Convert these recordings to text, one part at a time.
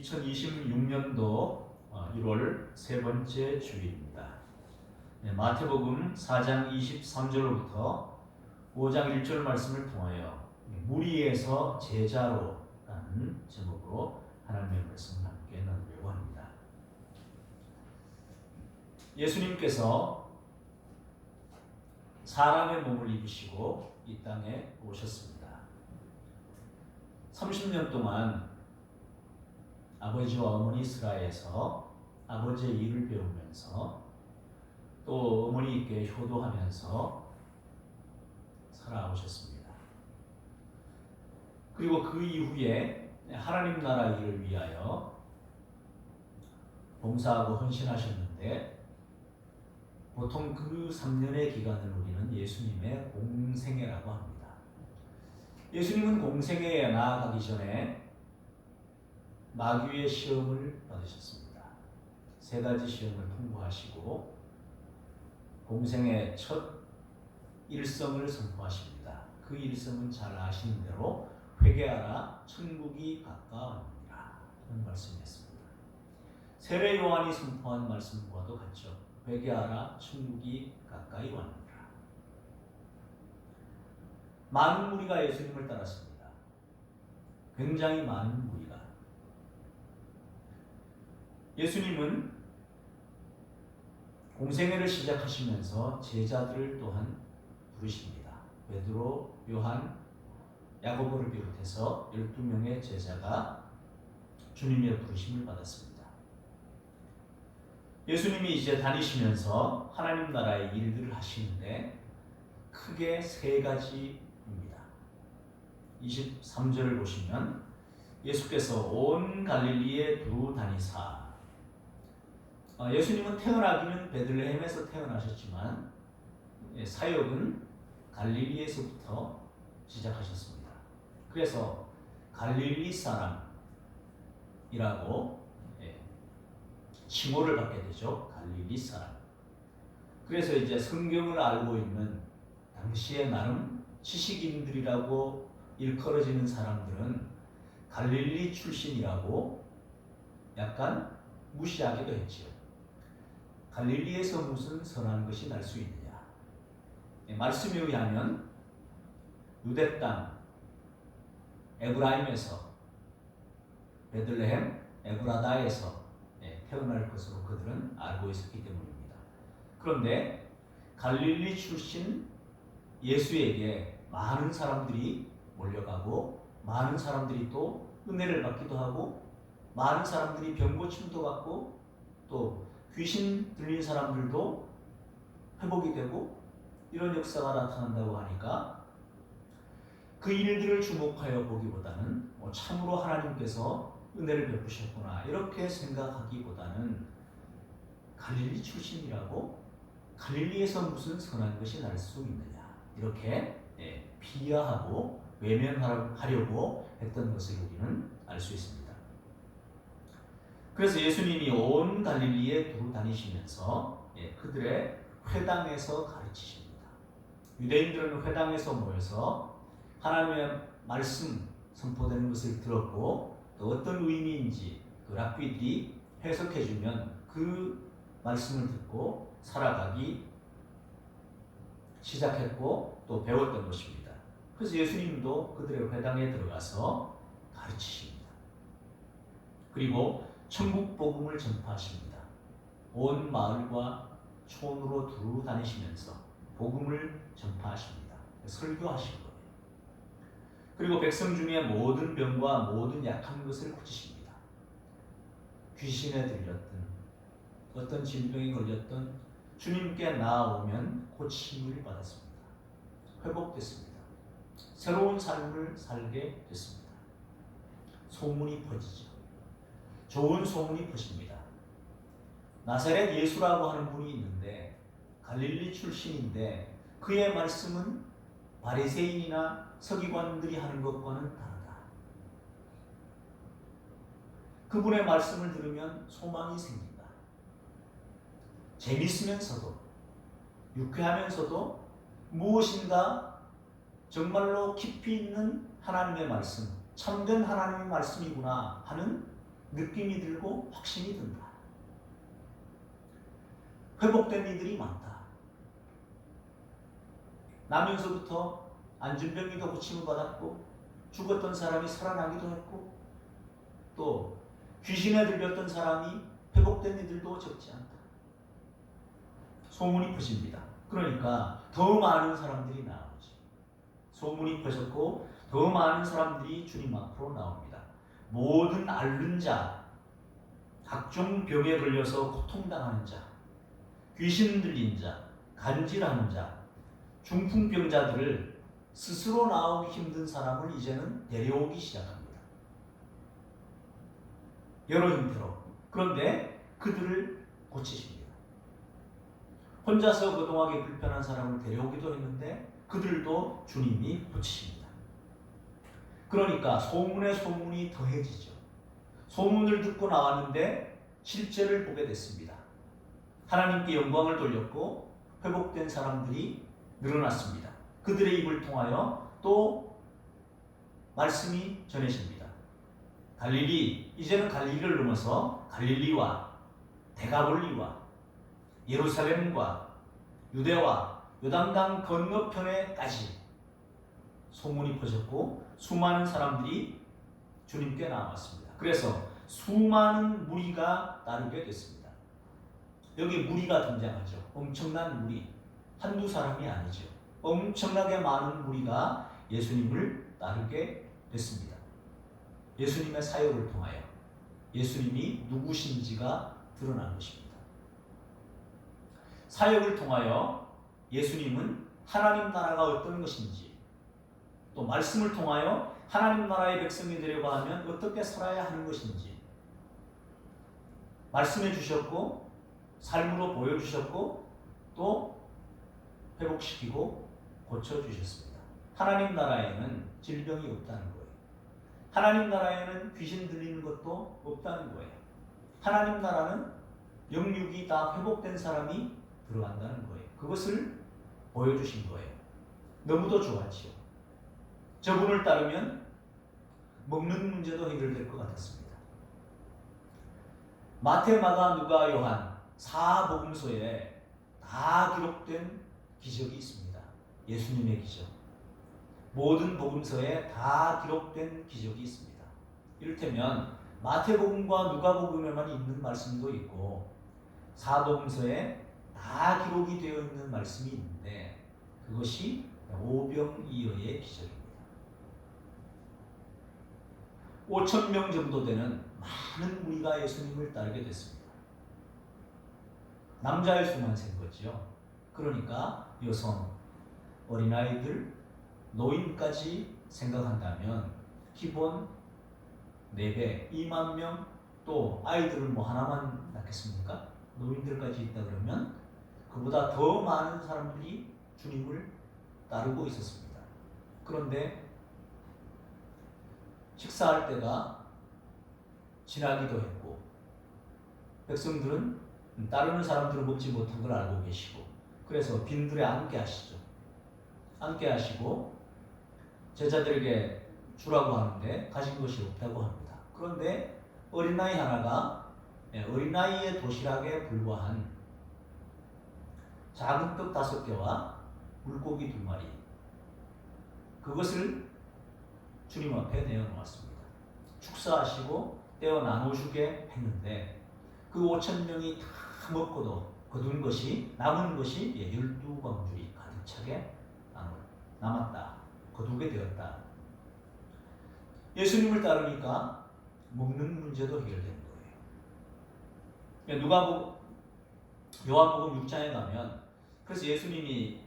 2026년도 1월 세 번째 주일입니다. 마태복음 4장 23절로부터 5장 1절 말씀을 통하여 무리에서 제자로라는 제목으로 하나님의 말씀을 함께 나누려고 합니다. 예수님께서 사람의 몸을 입으시고 이 땅에 오셨습니다. 30년 동안 아버지와 어머니 스라에서 아버지의 일을 배우면서 또 어머니께 효도하면서 살아오셨습니다. 그리고 그 이후에 하나님 나라 일을 위하여 봉사하고 헌신하셨는데 보통 그 3년의 기간을 우리는 예수님의 공생애라고 합니다. 예수님은 공생애에 나아가기 전에 마귀의 시험을 받으셨습니다. 세 가지 시험을 통과하시고 공생의 첫 일성을 선포하십니다. 그 일성은 잘 아시는 대로 회개하라 천국이 가까웠느니라 하는 말씀이었습니다. 세례 요한이 선포한 말씀과도 같죠. 회개하라 천국이 가까이 왔느니라. 많은 무리가 예수님을 따랐습니다. 굉장히 많은 무리가. 예수님은 공생애를 시작하시면서 제자들을 또한 부르십니다. 베드로, 요한, 야고보를 비롯해서 12명의 제자가 주님의 부르심을 받았습니다. 예수님이 이제 다니시면서 하나님 나라의 일들을 하시는데 크게 세 가지입니다. 23절을 보시면 예수께서 온 갈릴리에 두루 다니사. 예수님은 태어나기는 베들레헴에서 태어나셨지만 사역은 갈릴리에서부터 시작하셨습니다. 그래서 갈릴리 사람이라고 칭호를 받게 되죠. 갈릴리 사람. 그래서 이제 성경을 알고 있는 당시에 나름 지식인들이라고 일컬어지는 사람들은 갈릴리 출신이라고 약간 무시하기도 했지요. 갈릴리에서 무슨 선한 것이 날 수 있느냐. 말씀에 의하면 유대 땅 에브라임에서 베들레헴 에브라다에서 태어날 것으로 그들은 알고 있었기 때문입니다. 그런데 갈릴리 출신 예수에게 많은 사람들이 몰려가고 많은 사람들이 또 은혜를 받기도 하고 많은 사람들이 병고침도 받고 또 귀신 들린 사람들도 회복이 되고 이런 역사가 나타난다고 하니까 그 일들을 주목하여 보기보다는 참으로 하나님께서 은혜를 베푸셨구나 이렇게 생각하기보다는 갈릴리 출신이라고 갈릴리에서 무슨 선한 것이 날 수 있느냐 이렇게 비하하고 외면하려고 했던 것을 우리는 알 수 있습니다. 그래서 예수님이 온 갈릴리에 두루 다니시면서 그들의 회당에서 가르치십니다. 유대인들은 회당에서 모여서 하나님의 말씀 선포되는 것을 들었고 또 어떤 의미인지 그 랍비들이 해석해주면 그 말씀을 듣고 살아가기 시작했고 또 배웠던 것입니다. 그래서 예수님도 그들의 회당에 들어가서 가르치십니다. 그리고 천국 복음을 전파하십니다. 온 마을과 촌으로 두루 다니시면서 복음을 전파하십니다. 설교하신 거예요. 그리고 백성 중에 모든 병과 모든 약한 것을 고치십니다. 귀신에 들렸든 어떤 질병에 걸렸던 주님께 나아오면 고침을 받았습니다. 회복됐습니다. 새로운 삶을 살게 됐습니다. 소문이 퍼지죠. 좋은 소문이 퍼집니다. 나사렛 예수라고 하는 분이 있는데 갈릴리 출신인데 그의 말씀은 바리새인이나 서기관들이 하는 것과는 다르다. 그분의 말씀을 들으면 소망이 생긴다. 재밌으면서도 유쾌하면서도 무엇인가 정말로 깊이 있는 하나님의 말씀, 참된 하나님의 말씀이구나 하는 느낌이 들고 확신이 든다. 회복된 이들이 많다. 나면서부터 안진병이도 고침을 받았고 죽었던 사람이 살아나기도 했고 또 귀신에 들렸던 사람이 회복된 이들도 적지 않다. 소문이 퍼집니다. 그러니까 더 많은 사람들이 나오죠. 소문이 퍼졌고 더 많은 사람들이 주님 앞으로 나옵니다. 모든 앓는 자, 각종 병에 걸려서 고통당하는 자, 귀신 들린 자, 간질하는 자, 중풍병자들을 스스로 나오기 힘든 사람을 이제는 데려오기 시작합니다. 여러 형태로. 그런데 그들을 고치십니다. 혼자서 거동하기 불편한 사람을 데려오기도 했는데 그들도 주님이 고치십니다. 그러니까 소문에 소문이 더해지죠. 소문을 듣고 나왔는데 실제를 보게 됐습니다. 하나님께 영광을 돌렸고 회복된 사람들이 늘어났습니다. 그들의 입을 통하여 또 말씀이 전해집니다. 갈릴리, 이제는 갈릴리를 넘어서 갈릴리와 데가볼리와 예루살렘과 유대와 요단강 건너편에까지 소문이 퍼졌고 수많은 사람들이 주님께 나왔습니다. 그래서 수많은 무리가 따르게 됐습니다. 여기 무리가 등장하죠. 엄청난 무리. 한두 사람이 아니죠. 엄청나게 많은 무리가 예수님을 따르게 됐습니다. 예수님의 사역을 통하여 예수님이 누구신지가 드러난 것입니다. 사역을 통하여 예수님은 하나님 나라가 어떤 것인지 또 말씀을 통하여 하나님 나라의 백성이 되려고 하면 어떻게 살아야 하는 것인지 말씀해 주셨고 삶으로 보여주셨고 또 회복시키고 고쳐주셨습니다. 하나님 나라에는 질병이 없다는 거예요. 하나님 나라에는 귀신 들리는 것도 없다는 거예요. 하나님 나라는 영육이 다 회복된 사람이 들어간다는 거예요. 그것을 보여주신 거예요. 너무도 좋았죠. 저분을 따르면 먹는 문제도 해결될 것 같았습니다. 마태, 마가, 누가, 요한 4복음서에 다 기록된 기적이 있습니다. 예수님의 기적. 모든 복음서에 다 기록된 기적이 있습니다. 이를테면 마태복음과 누가복음에만 있는 말씀도 있고 사복음서에 다 기록이 되어 있는 말씀이 있는데 그것이 오병이어의 기적입니다. 5,000명 정도 되는 많은 무리가 예수님을 따르게 됐습니다. 남자의 수만 센 거죠. 그러니까 여성, 어린아이들, 노인까지 생각한다면 기본 4배, 2만 명, 또 아이들은 뭐 하나만 낳겠습니까? 노인들까지 있다 그러면 그보다 더 많은 사람들이 주님을 따르고 있었습니다. 그런데 식사할 때가 지나기도 했고 백성들은 따르는 사람들은 먹지 못한 걸 알고 계시고 그래서 빈들에 앉게 하시죠. 앉게 하시고 제자들에게 주라고 하는데 가진 것이 없다고 합니다. 그런데 어린아이 하나가 어린아이의 도시락에 불과한 작은 떡 5개와 물고기 2마리 그것을 주님 앞에 내어놓았습니다. 축사하시고 떼어 나눠주게 했는데 그 5,000명이 다 먹고도 거둔 것이 남은 것이 12광줄이 가득 차게 남았다. 거두게 되었다. 예수님을 따르니까 먹는 문제도 해결된 거예요. 요한복음 6장에 가면 그래서 예수님이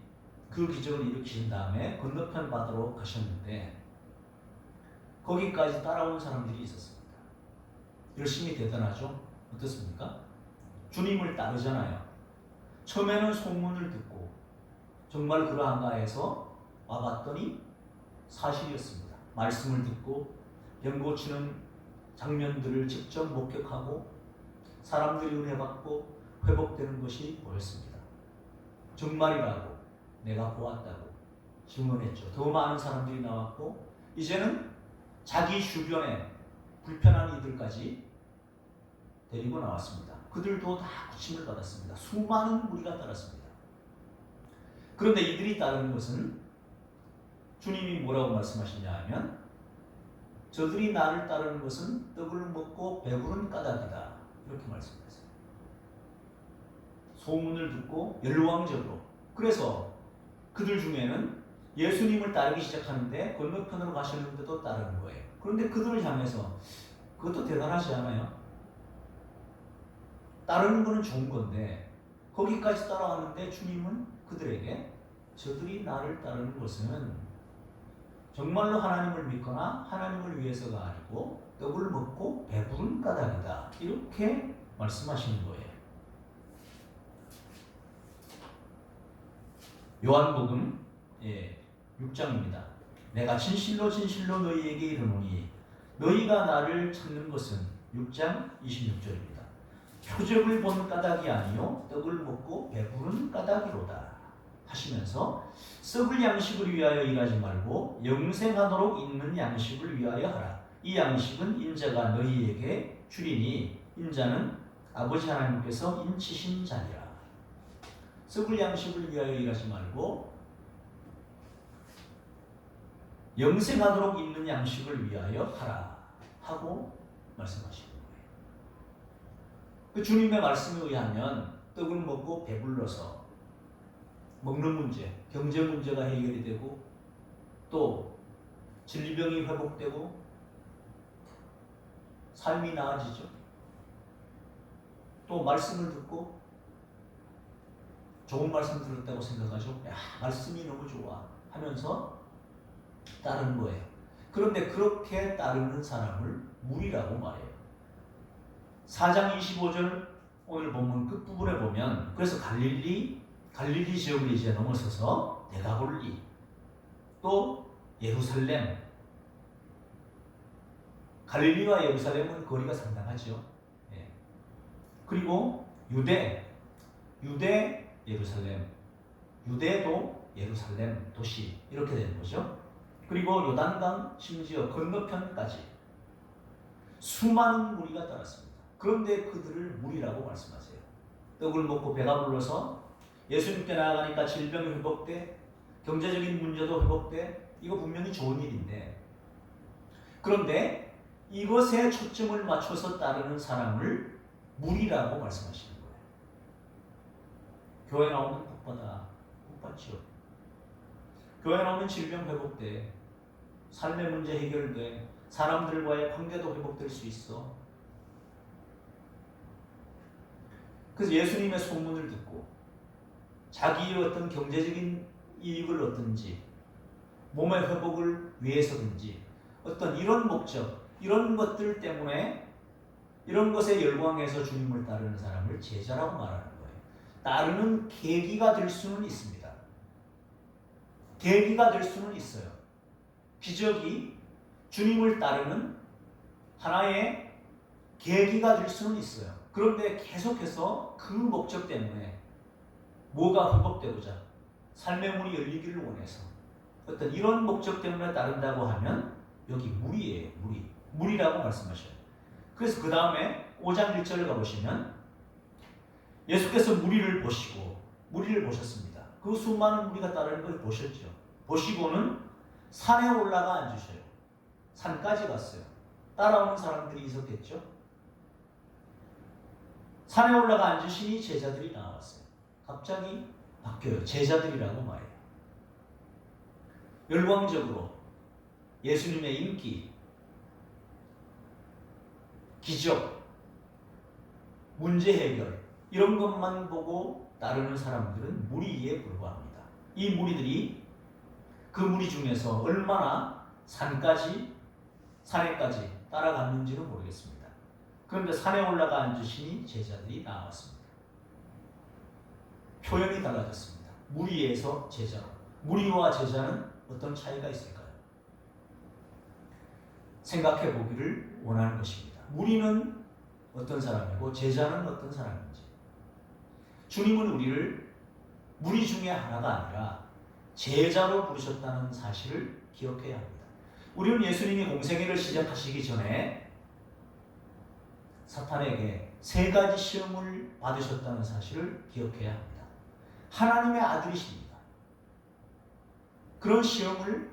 그 기적을 일으키신 다음에 건너편 바다로 가셨는데 거기까지 따라온 사람들이 있었습니다. 열심히 대단하죠? 어떻습니까? 주님을 따르잖아요. 처음에는 소문을 듣고 정말 그러한가 해서 와봤더니 사실이었습니다. 말씀을 듣고 병 고치는 장면들을 직접 목격하고 사람들이 은혜 받고 회복되는 것이 보였습니다. 정말이라고 내가 보았다고 증언했죠. 더 많은 사람들이 나왔고 이제는 자기 주변에 불편한 이들까지 데리고 나왔습니다. 그들도 다 고침을 받았습니다. 수많은 무리가 따랐습니다. 그런데 이들이 따르는 것은 주님이 뭐라고 말씀하시냐 하면 저들이 나를 따르는 것은 떡을 먹고 배부른 까닭이다. 이렇게 말씀하세요. 소문을 듣고 열광적으로. 그래서 그들 중에는 예수님을 따르기 시작하는데 건너편으로 가셨는데도 따르는 거예요. 그런데 그들을 향해서 그것도 대단하지 않아요? 따르는 거는 좋은 건데 거기까지 따라왔는데 주님은 그들에게 저들이 나를 따르는 것은 정말로 하나님을 믿거나 하나님을 위해서가 아니고 떡을 먹고 배부른 까닭이다. 이렇게 말씀하시는 거예요. 요한복음 6장입니다. 내가 진실로 진실로 너희에게 이르노니 너희가 나를 찾는 것은 6장 26절입니다. 표적을 본 까닭이 아니요 떡을 먹고 배부른 까닭이로다 하시면서 썩을 양식을 위하여 일하지 말고 영생하도록 있는 양식을 위하여 하라. 이 양식은 인자가 너희에게 주리니 인자는 아버지 하나님께서 인치신 자니라. 썩을 양식을 위하여 일하지 말고 영생하도록 있는 양식을 위하여 하라 하고 말씀하시는 거예요. 그 주님의 말씀에 의하면 떡을 먹고 배불러서 먹는 문제, 경제 문제가 해결이 되고 또 질병이 회복되고 삶이 나아지죠. 또 말씀을 듣고 좋은 말씀 들었다고 생각하죠. 야, 말씀이 너무 좋아 하면서 따르는 거예요. 그런데 그렇게 따르는 사람을 무리라고 말해요. 4장 25절 오늘 본문 끝부분에 보면 그래서 갈릴리 지역을 이제 넘어서서 데가볼리 또 예루살렘, 갈릴리와 예루살렘은 거리가 상당하죠. 예. 그리고 유대 예루살렘, 유대도 예루살렘 도시 이렇게 되는 거죠. 그리고 요단강 심지어 건너편까지 수많은 무리가 따랐습니다. 그런데 그들을 무리라고 말씀하세요. 떡을 먹고 배가 불러서 예수님께 나아가니까 질병이 회복돼, 경제적인 문제도 회복돼, 이거 분명히 좋은 일인데 그런데 이것에 초점을 맞춰서 따르는 사람을 무리라고 말씀하시는 거예요. 교회 나오면 복받아, 복받죠. 교회 나오면 질병 회복돼, 삶의 문제 해결돼, 사람들과의 관계도 회복될 수 있어. 그래서 예수님의 소문을 듣고 자기의 어떤 경제적인 이익을 얻든지 몸의 회복을 위해서든지 어떤 이런 목적, 이런 것들 때문에 이런 것에 열광해서 주님을 따르는 사람을 제자라고 말하는 거예요. 따르는 계기가 될 수는 있습니다. 계기가 될 수는 있어요. 기적이 주님을 따르는 하나의 계기가 될 수는 있어요. 그런데 계속해서 그 목적 때문에 뭐가 회복되고자 삶의 문이 열리기를 원해서 어떤 이런 목적 때문에 따른다고 하면 여기 무리예요. 무리라고 말씀하셔요. 그래서 그 다음에 5장 1절을 가보시면 예수께서 무리를 보셨습니다. 그 수많은 무리가 따르는 걸 보셨죠. 보시고는 산에 올라가 앉으셔요. 산까지 갔어요. 따라오는 사람들이 있었겠죠. 산에 올라가 앉으시니 제자들이 나왔어요. 갑자기 바뀌어요. 제자들이라고 말해요. 열광적으로 예수님의 인기, 기적, 문제 해결 이런 것만 보고 따르는 사람들은 무리에 불과합니다. 이 무리들이 그 무리 중에서 얼마나 산에까지 따라갔는지는 모르겠습니다. 그런데 산에 올라가 앉으시니 제자들이 나왔습니다. 표현이 달라졌습니다. 무리에서 제자로. 무리와 제자는 어떤 차이가 있을까요? 생각해 보기를 원하는 것입니다. 무리는 어떤 사람이고 제자는 어떤 사람인지. 주님은 우리를 무리 중에 하나가 아니라 제자로 부르셨다는 사실을 기억해야 합니다. 우리는 예수님이 공생애를 시작하시기 전에 사탄에게 세 가지 시험을 받으셨다는 사실을 기억해야 합니다. 하나님의 아들이십니다. 그런 시험을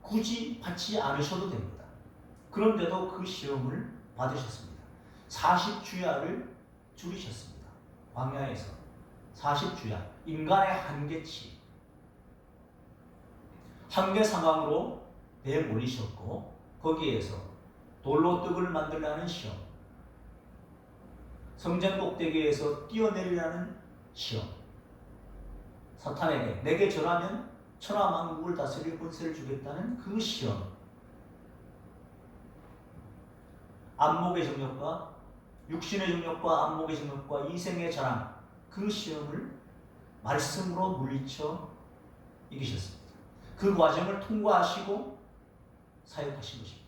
굳이 받지 않으셔도 됩니다. 그런데도 그 시험을 받으셨습니다. 40주야를 줄이셨습니다. 광야에서 40주야, 인간의 한계치, 한계 상황으로 배에 몰리셨고 거기에서 돌로 떡을 만들라는 시험, 성전 꼭대기에서 뛰어내리라는 시험, 사탄에게 내게 절하면 천하만국을 다스릴 권세를 주겠다는 그 시험, 안목의 정욕과 육신의 정욕과 안목의 정욕과 이생의 자랑, 그 시험을 말씀으로 물리쳐 이기셨습니다. 그 과정을 통과하시고 사역하신 것입니다.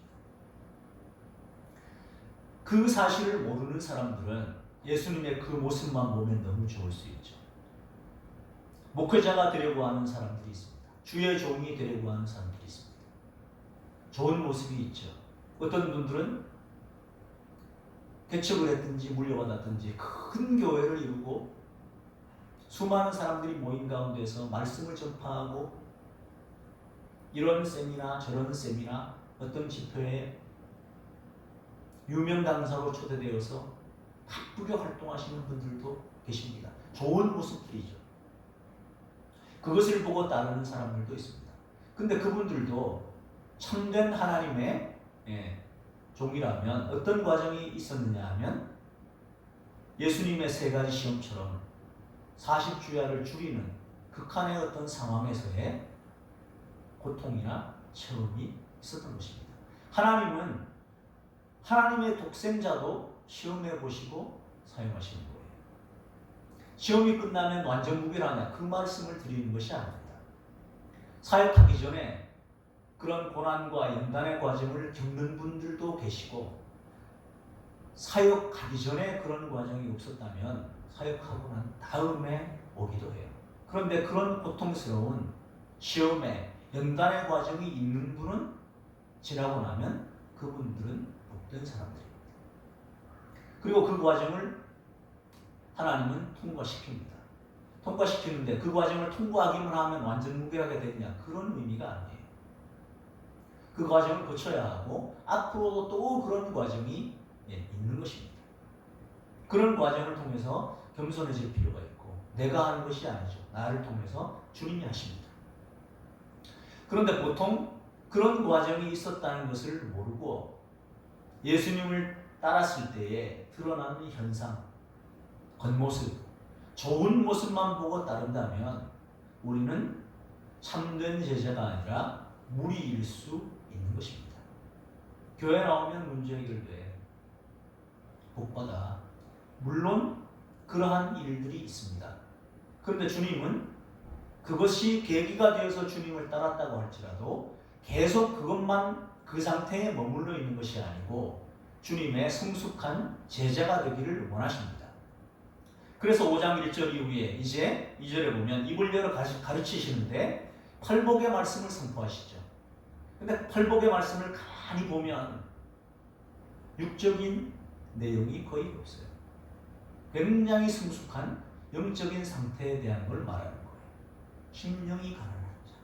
그 사실을 모르는 사람들은 예수님의 그 모습만 보면 너무 좋을 수 있죠. 목회자가 되려고 하는 사람들이 있습니다. 주의 종이 되려고 하는 사람들이 있습니다. 좋은 모습이 있죠. 어떤 분들은 개척을 했든지 물려받았든지 큰 교회를 이루고 수많은 사람들이 모인 가운데서 말씀을 전파하고 이런 세미나 저런 세미나 어떤 집회에 유명 강사로 초대되어서 바쁘게 활동하시는 분들도 계십니다. 좋은 모습들이죠. 그것을 보고 따르는 사람들도 있습니다. 근데 그분들도 참된 하나님의 종이라면 어떤 과정이 있었느냐 하면 예수님의 세 가지 시험처럼 40주야를 줄이는 극한의 어떤 상황에서의 고통이나 체험이 있었던 것입니다. 하나님은 하나님의 독생자도 시험해 보시고 사용하시는 거예요. 시험이 끝나면 완전 무결하냐 그 말씀을 드리는 것이 아닙니다. 사역하기 전에 그런 고난과 연단의 과정을 겪는 분들도 계시고 사역하기 전에 그런 과정이 없었다면 사역하고 난 다음에 오기도 해요. 그런데 그런 고통스러운 시험에 연단의 과정이 있는 분은 지나고 나면 그분들은 복된 사람들입니다. 그리고 그 과정을 하나님은 통과시킵니다. 통과시키는데 그 과정을 통과하기만 하면 완전 무결하게 되느냐 그런 의미가 아니에요. 그 과정을 거쳐야 하고 앞으로도 또 그런 과정이 있는 것입니다. 그런 과정을 통해서 겸손해질 필요가 있고 내가 하는 것이 아니죠. 나를 통해서 주님이 하십니다. 그런데 보통 그런 과정이 있었다는 것을 모르고 예수님을 따랐을 때에 드러나는 현상, 겉모습, 좋은 모습만 보고 따른다면 우리는 참된 제자가 아니라 무리일 수 있는 것입니다. 교회 나오면 문제 해결돼. 복받아. 물론 그러한 일들이 있습니다. 그런데 주님은 그것이 계기가 되어서 주님을 따랐다고 할지라도 계속 그것만 그 상태에 머물러 있는 것이 아니고 주님의 성숙한 제자가 되기를 원하십니다. 그래서 5장 1절 이후에 이제 2절에 보면 입을 열어 가르치시는데 팔복의 말씀을 선포하시죠. 근데 팔복의 말씀을 가만히 보면 육적인 내용이 거의 없어요. 굉장히 성숙한 영적인 상태에 대한 걸 말하는 거예요. 심령이 가난한 자.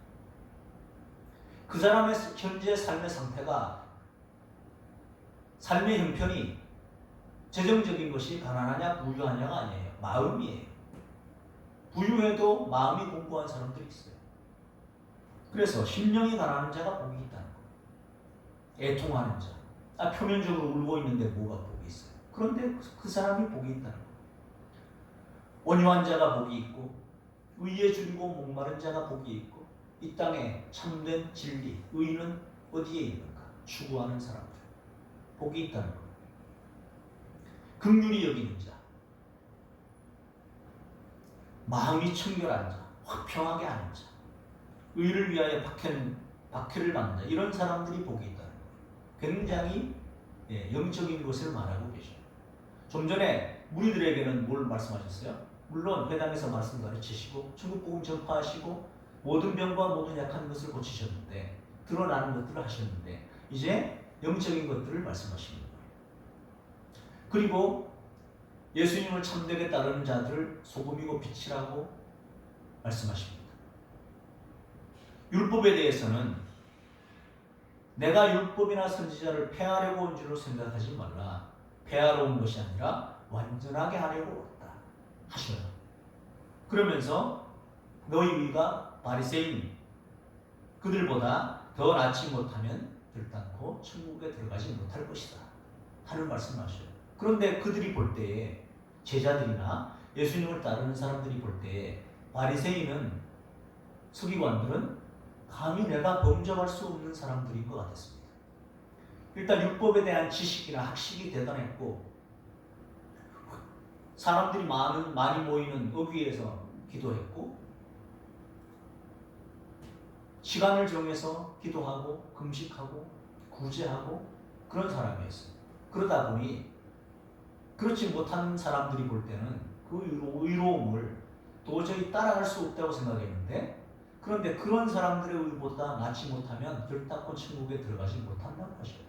그 사람의 현재 삶의 상태가 삶의 형편이 재정적인 것이 가난하냐 부유하냐가 아니에요. 마음이에요. 부유해도 마음이 공고한 사람들이 있어요. 그래서 심령이 가난한 자가 복이 있다는 거예요. 애통하는 자. 표면적으로 울고 있는데 뭐가 복이 있어요. 그런데 그 사람이 복이 있다는 거예요. 온유한 자가 복이 있고 의에 줄이고 목마른 자가 복이 있고 이 땅에 참된 진리, 의는 어디에 있는가? 추구하는 사람들. 복이 있다는 거예요. 긍휼히 여기는 자, 마음이 청결한 자, 화평하게 하는 자, 의를 위하여 박해를 받는 자, 이런 사람들이 복이 있다는 거예요. 굉장히 영적인 것을 말하고 계셔요. 좀 전에 무리들에게는 뭘 말씀하셨어요? 물론 회당에서 말씀 가르치시고 천국복음 전파하시고 모든 병과 모든 약한 것을 고치셨는데 드러나는 것들을 하셨는데 이제 영적인 것들을 말씀하시는 거예요. 그리고 예수님을 참되게 따르는 자들을 소금이고 빛이라고 말씀하십니다. 율법에 대해서는 내가 율법이나 선지자를 폐하려고 온 줄로 생각하지 말라. 폐하러 온 것이 아니라 완전하게 하려고 왔다 하셔요. 그러면서 너희 위가 바리새인 그들보다 더 낫지 못하면 결단코 천국에 들어가지 못할 것이다 하는 말씀을 하셔요. 그런데 그들이 볼 때에 제자들이나 예수님을 따르는 사람들이 볼 때에 바리새인은 서기관들은 감히 내가 범접할 수 없는 사람들인 것 같았습니다. 일단 율법에 대한 지식이나 학식이 대단했고 사람들이 많이 모이는 어귀에서 기도했고 시간을 정해서 기도하고 금식하고 구제하고 그런 사람이었어요. 그러다 보니 그렇지 못한 사람들이 볼 때는 그 의로움을 도저히 따라갈 수 없다고 생각했는데 그런데 그런 사람들의 의보다 낫지 못하면 결단코 천국에 들어가지 못한다고 하셔요.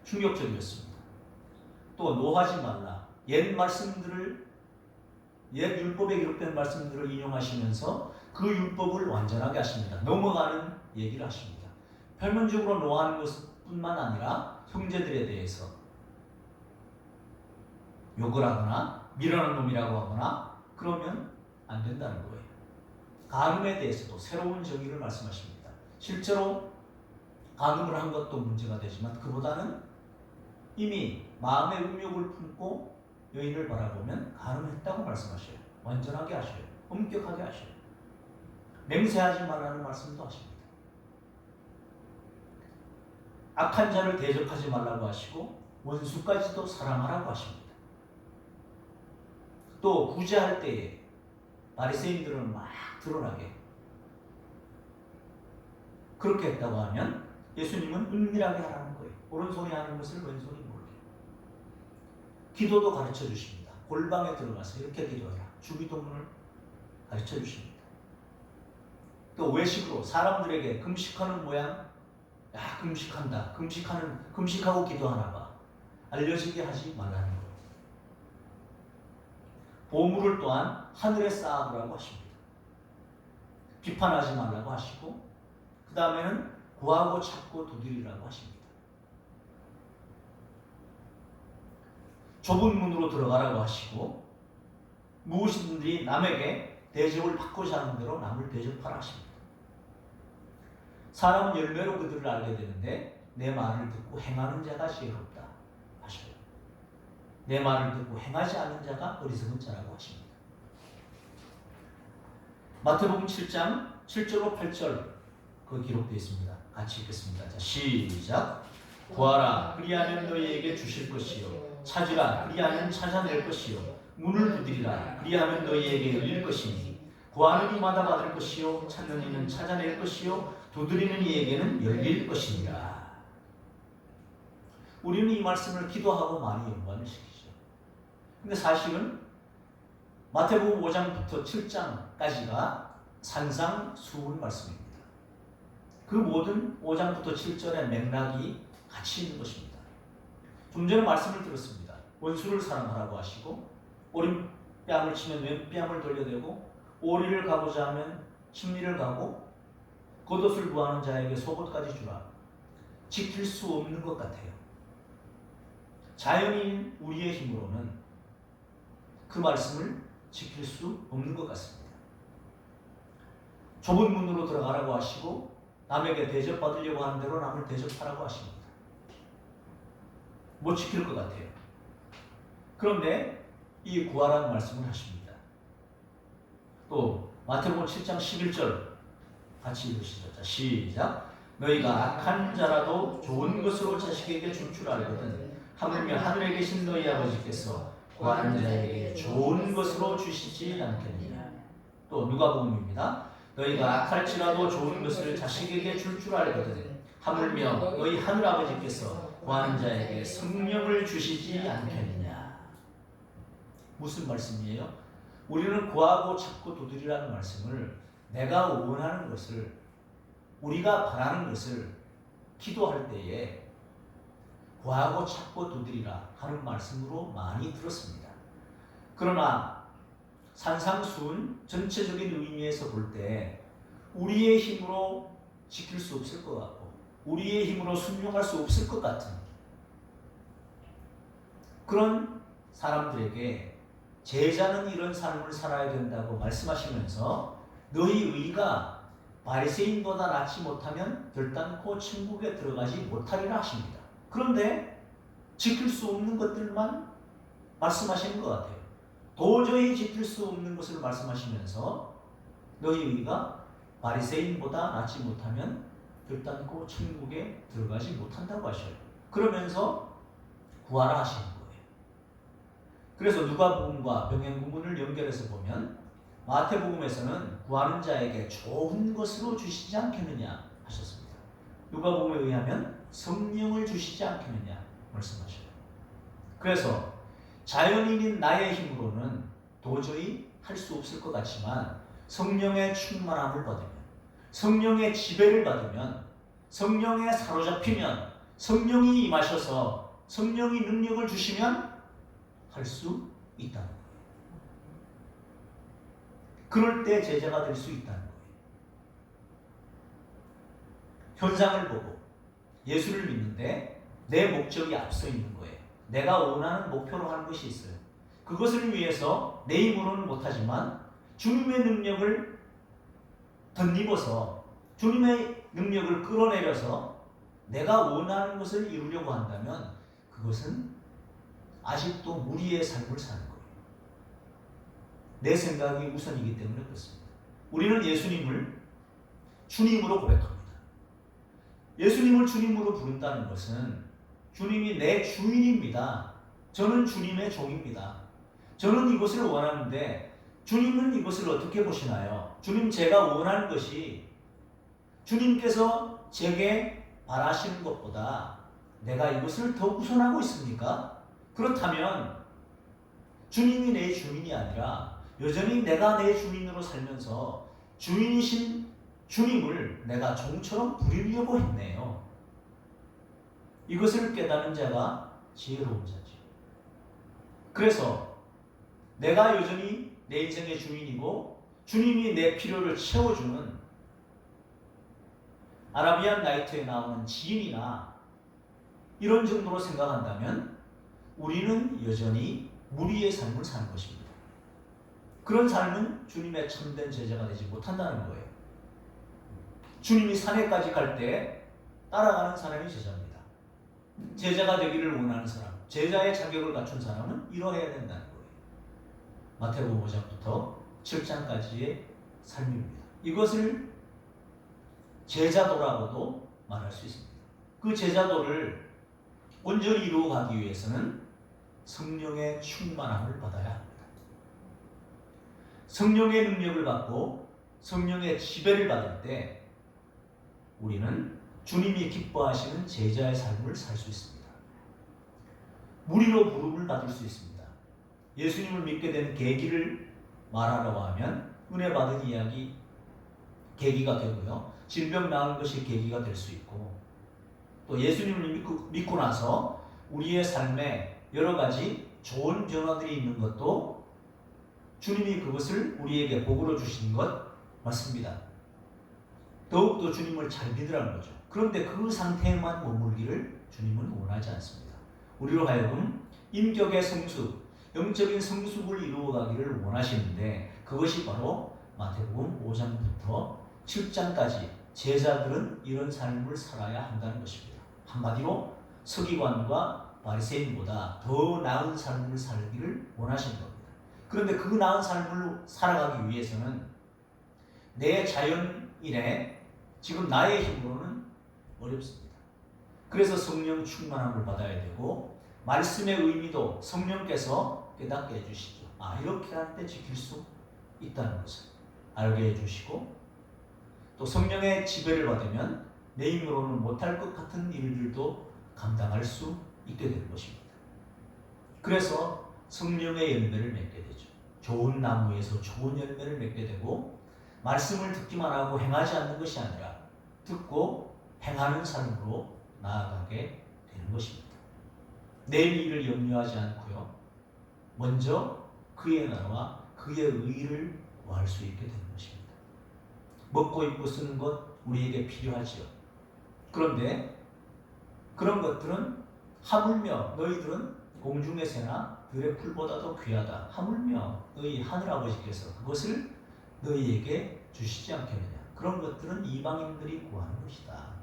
충격적이었습니다. 또 노하지 말라. 옛 율법에 기록된 말씀들을 인용하시면서 그 율법을 완전하게 하십니다. 넘어가는 얘기를 하십니다. 표면적으로 노하는 것뿐만 아니라 형제들에 대해서 욕을 하거나 밀어넣는 놈이라고 하거나 그러면 안 된다는 거예요. 간음에 대해서도 새로운 정의를 말씀하십니다. 실제로 간음을 한 것도 문제가 되지만 그보다는 이미 마음의 음욕을 품고 여인을 바라보면 간음했다고 말씀하셔요. 완전하게 하셔요. 엄격하게 하셔요. 맹세하지 말라는 말씀도 하십니다. 악한 자를 대적하지 말라고 하시고 원수까지도 사랑하라고 하십니다. 또 구제할 때에 바리새인들은 막 드러나게 그렇게 했다고 하면 예수님은 은밀하게 하라는 거예요. 오른손이 하는 것을 왼손이 모르게. 기도도 가르쳐 주십니다. 골방에 들어가서 이렇게 기도해라. 주기도문을 가르쳐 주십니다. 또 외식으로 사람들에게 금식하는 모양, 야 금식한다, 금식하고 기도하나 봐 알려지게 하지 말라는 거예요. 보물을 또한 하늘에 쌓아두라고 하십니다. 비판하지 말라고 하시고 그 다음에는 구하고 찾고 두드리라고 하십니다. 좁은 문으로 들어가라고 하시고 무엇이든지 남에게 대접을 받고자 하는 대로 남을 대접하라 하십니다. 사람은 열매로 그들을 알게 되는데 내 말을 듣고 행하는 자가 지혜롭다 하셔요. 내 말을 듣고 행하지 않는 자가 어리석은 자라고 하십니다. 마태복음 7장 7절로 8절 그 기록되어 있습니다. 같이 읽겠습니다. 자, 시작. 구하라 그리하면 너희에게 주실 것이요 찾으라 그리하면 찾아낼 것이요 문을 두드리라 그리하면 너희에게 열릴 것이니 구하는 이마다 받을 것이요 찾는 이는 찾아낼 것이요 두드리는 이에게는 열릴 것이니라. 우리는 이 말씀을 기도하고 많이 연관을 시키죠. 근데 사실은 마태복음 5장부터 7장까지가 산상수훈 말씀입니다. 그 모든 5장부터 7절의 맥락이 같이 있는 것입니다. 좀 전에 말씀을 들었습니다. 원수를 사랑하라고 하시고 오른뺨을 치면 왼뺨을 돌려대고 오리를 가고자 하면 십리를 가고 겉옷을 구하는 자에게 속옷까지 주라. 지킬 수 없는 것 같아요. 자연인 우리의 힘으로는 그 말씀을 지킬 수 없는 것 같습니다. 좁은 문으로 들어가라고 하시고 남에게 대접받으려고 하는 대로 남을 대접하라고 하십니다. 못 지킬 것 같아요. 그런데 이 구하라는 말씀을 하십니다. 또 마태복음 7장 11절 같이 읽으시죠. 자, 시작. 너희가 악한 자라도 좋은 것으로 자식에게 줄 줄 알거든 하물며 하늘에 계신 너희 아버지께서 구하는 자에게 좋은 것으로 주시지 않겠느냐. 또 누가복음입니다. 너희가 악할지라도 좋은 것을 자식에게 줄 줄 알거든 하물며 너희 하늘 아버지께서 구하는 자에게 성령을 주시지 않겠느냐. 무슨 말씀이에요? 우리는 구하고 찾고 두드리라는 말씀을 내가 원하는 것을 우리가 바라는 것을 기도할 때에 구하고 찾고 두드리라 하는 말씀으로 많이 들었습니다. 그러나 산상수훈 전체적인 의미에서 볼 때 우리의 힘으로 지킬 수 없을 것 같고 우리의 힘으로 순종할 수 없을 것 같은 그런 사람들에게 제자는 이런 삶을 살아야 된다고 말씀하시면서 너희 의가 바리새인보다 낫지 못하면 결단코 천국에 들어가지 못하리라 하십니다. 그런데 지킬 수 없는 것들만 말씀하시는 것 같아요. 도저히 지킬 수 없는 것을 말씀하시면서 너희 의가 바리새인보다 낫지 못하면 결단코 천국에 들어가지 못한다고 하셔요. 그러면서 구하라 하시는 거예요. 그래서 누가복음과 병행구문을 연결해서 보면 마태복음에서는 구하는 자에게 좋은 것으로 주시지 않겠느냐 하셨습니다. 누가복음에 의하면 성령을 주시지 않겠느냐 말씀하셔요. 그래서 자연인인 나의 힘으로는 도저히 할 수 없을 것 같지만 성령의 충만함을 받으면 성령의 지배를 받으면 성령에 사로잡히면 성령이 임하셔서 성령이 능력을 주시면 할 수 있다는 거예요. 그럴 때 제자가 될 수 있다는 거예요. 현상을 보고 예수를 믿는데 내 목적이 앞서 있는 거예요. 내가 원하는 목표로 하는 것이 있어요. 그것을 위해서 내 힘으로는 못하지만 주님의 능력을 덧입어서 주님의 능력을 끌어내려서 내가 원하는 것을 이루려고 한다면 그것은 아직도 무리의 삶을 사는 거예요. 내 생각이 우선이기 때문에 그렇습니다. 우리는 예수님을 주님으로 고백합니다. 예수님을 주님으로 부른다는 것은 주님이 내 주인입니다. 저는 주님의 종입니다. 저는 이것을 원하는데 주님은 이것을 어떻게 보시나요? 주님, 제가 원하는 것이 주님께서 제게 바라시는 것보다 내가 이것을 더 우선하고 있습니까? 그렇다면 주님이 내 주인이 아니라 여전히 내가 내 주인으로 살면서 주인이신 주님을 내가 종처럼 부리려고 했네요. 이것을 깨닫는 자가 지혜로운 자죠. 그래서 내가 여전히 내 인생의 주인이고 주님이 내 필요를 채워주는 아라비안 나이트에 나오는 지인이나 이런 정도로 생각한다면 우리는 여전히 무리의 삶을 사는 것입니다. 그런 삶은 주님의 참된 제자가 되지 못한다는 거예요. 주님이 산에까지 갈 때 따라가는 사람이 제자입니다. 제자가 되기를 원하는 사람, 제자의 자격을 갖춘 사람은 이러해야 된다는 거예요. 마태복음 5장부터 7장까지의 삶입니다. 이것을 제자도라고도 말할 수 있습니다. 그 제자도를 온전히 이루어가기 위해서는 성령의 충만함을 받아야 합니다. 성령의 능력을 받고 성령의 지배를 받을 때 우리는 주님이 기뻐하시는 제자의 삶을 살 수 있습니다. 무리로 부름을 받을 수 있습니다. 예수님을 믿게 된 계기를 말하라고 하면 은혜 받은 이야기 계기가 되고요. 질병 나은 것이 계기가 될 수 있고 또 예수님을 믿고 나서 우리의 삶에 여러 가지 좋은 변화들이 있는 것도 주님이 그것을 우리에게 복으로 주신 것 맞습니다. 더욱더 주님을 잘 믿으라는 거죠. 그런데 그 상태에만 머물기를 주님은 원하지 않습니다. 우리로 하여금 인격의 성숙, 영적인 성숙을 이루어가기를 원하시는데 그것이 바로 마태복음 5장부터 7장까지 제자들은 이런 삶을 살아야 한다는 것입니다. 한마디로 서기관과 바리새인보다 더 나은 삶을 살기를 원하시는 겁니다. 그런데 그 나은 삶을 살아가기 위해서는 내 자연인의 지금 나의 힘으로는 어렵습니다. 그래서 성령 충만함을 받아야 되고 말씀의 의미도 성령께서 깨닫게 해주시죠. 이렇게 할 때 지킬 수 있다는 것을 알게 해주시고 또 성령의 지배를 받으면 내 힘으로는 못할 것 같은 일들도 감당할 수 있게 되는 것입니다. 그래서 성령의 열매를 맺게 되죠. 좋은 나무에서 좋은 열매를 맺게 되고 말씀을 듣기만 하고 행하지 않는 것이 아니라 듣고 행하는 삶으로 나아가게 되는 것입니다. 내 일을 염려하지 않고요. 먼저 그의 나라와 그의 의를 구할 수 있게 되는 것입니다. 먹고 입고 쓰는 것 우리에게 필요하지요. 그런데 그런 것들은 하물며 너희들은 공중의 새나 들의 풀보다도 귀하다. 하물며 너희 하늘아버지께서 그것을 너희에게 주시지 않겠느냐. 그런 것들은 이방인들이 구하는 것이다.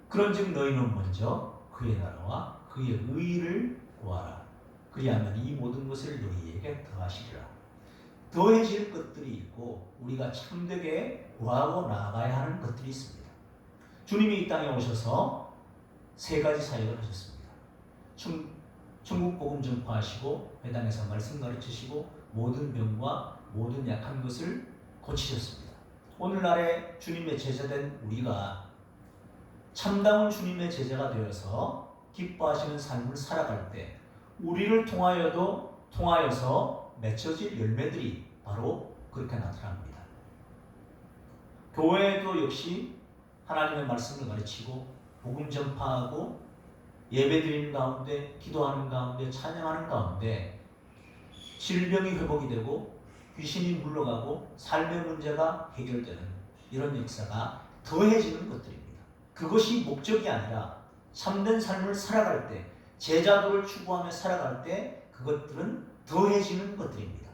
그런즉 너희는 먼저 그의 나라와 그의 의를 구하라. 그리하면 이 모든 것을 너희에게 더하시리라. 더해질 것들이 있고 우리가 참되게 구하고 나아가야 하는 것들이 있습니다. 주님이 이 땅에 오셔서 세 가지 사역을 하셨습니다. 천국 복음 전파하시고 회당에서 말씀 가르치시고 모든 병과 모든 약한 것을 고치셨습니다. 오늘날의 주님의 제자된 우리가 참다운 주님의 제자가 되어서 기뻐하시는 삶을 살아갈 때 우리를 통하여서 맺혀질 열매들이 바로 그렇게 나타납니다. 교회도 역시 하나님의 말씀을 가르치고 복음 전파하고 예배드리는 가운데, 기도하는 가운데, 찬양하는 가운데 질병이 회복이 되고 귀신이 물러가고 삶의 문제가 해결되는 이런 역사가 더해지는 것들입니다. 그것이 목적이 아니라 참된 삶을 살아갈 때, 제자도를 추구하며 살아갈 때 그것들은 더해지는 것들입니다.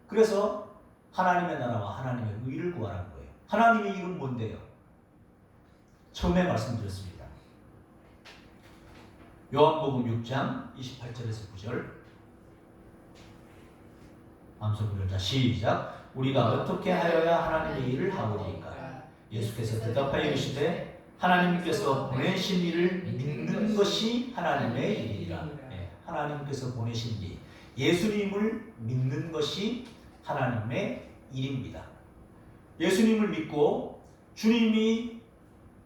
그래서 하나님의 나라와 하나님의 의를 구하라는 거예요. 하나님의 일은 뭔데요? 처음에 말씀드렸습니다. 요한복음 6장 28절에서 9절 암송 부르자 시작. 우리가 어떻게 하여야 하나님의 일을 하오리까? 예수께서 대답하여 이르시되 하나님께서 보내신 이를 믿는 것이 하나님의 일이라. 네, 하나님께서 보내신 일, 예수님을 믿는 것이 하나님의 일입니다. 예수님을 믿고 주님이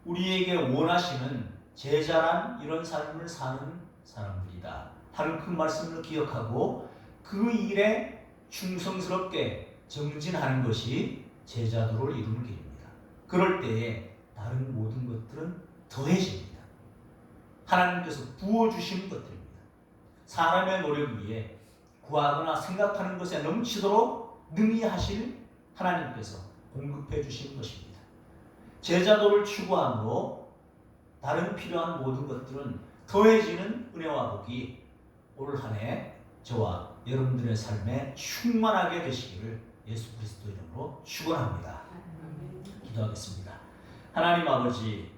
우리에게 원하시는 제자란 이런 삶을 사는 사람들이다 하는 그 말씀을 기억하고 그 일에 충성스럽게 정진하는 것이 제자도를 이루는 길입니다. 그럴 때에 다른 모든 것들은 더해집니다. 하나님께서 부어주시는 것들입니다. 사람의 노력 위에 구하거나 생각하는 것에 넘치도록 능히 하실 하나님께서 공급해 주시는 것입니다. 제자도를 추구함으로 다른 필요한 모든 것들은 더해지는 은혜와 복이 올 한 해 저와 여러분들의 삶에 충만하게 되시기를 예수 그리스도 이름으로 축원합니다. 기도하겠습니다. 하나님 아버지,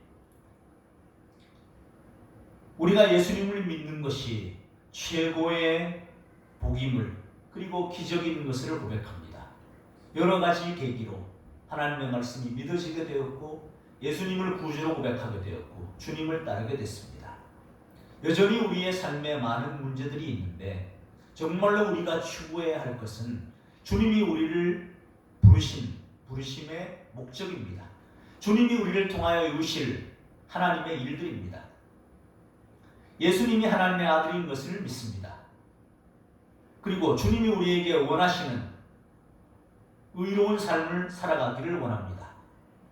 우리가 예수님을 믿는 것이 최고의 복임을 그리고 기적인 것을 고백합니다. 여러 가지 계기로 하나님의 말씀이 믿어지게 되었고 예수님을 구주로 고백하게 되었고 주님을 따르게 됐습니다. 여전히 우리의 삶에 많은 문제들이 있는데 정말로 우리가 추구해야 할 것은 주님이 우리를 부르심의 목적입니다. 주님이 우리를 통하여 이루실 하나님의 일들입니다. 예수님이 하나님의 아들인 것을 믿습니다. 그리고 주님이 우리에게 원하시는 의로운 삶을 살아가기를 원합니다.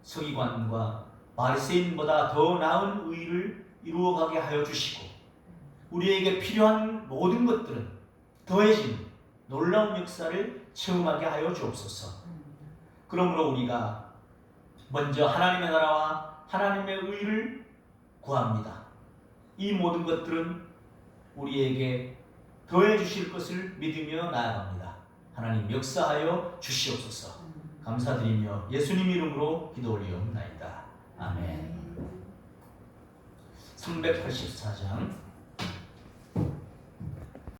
서기관과 바리새인보다 더 나은 의를 이루어가게 하여 주시고 우리에게 필요한 모든 것들은 더해진 놀라운 역사를 체험하게 하여 주옵소서. 그러므로 우리가 먼저 하나님의 나라와 하나님의 의를 구합니다. 이 모든 것들은 우리에게 더해 주실 것을 믿으며 나아갑니다. 하나님 역사하여 주시옵소서. 감사드리며 예수님 이름으로 기도 올리옵나이다. 아멘. 384장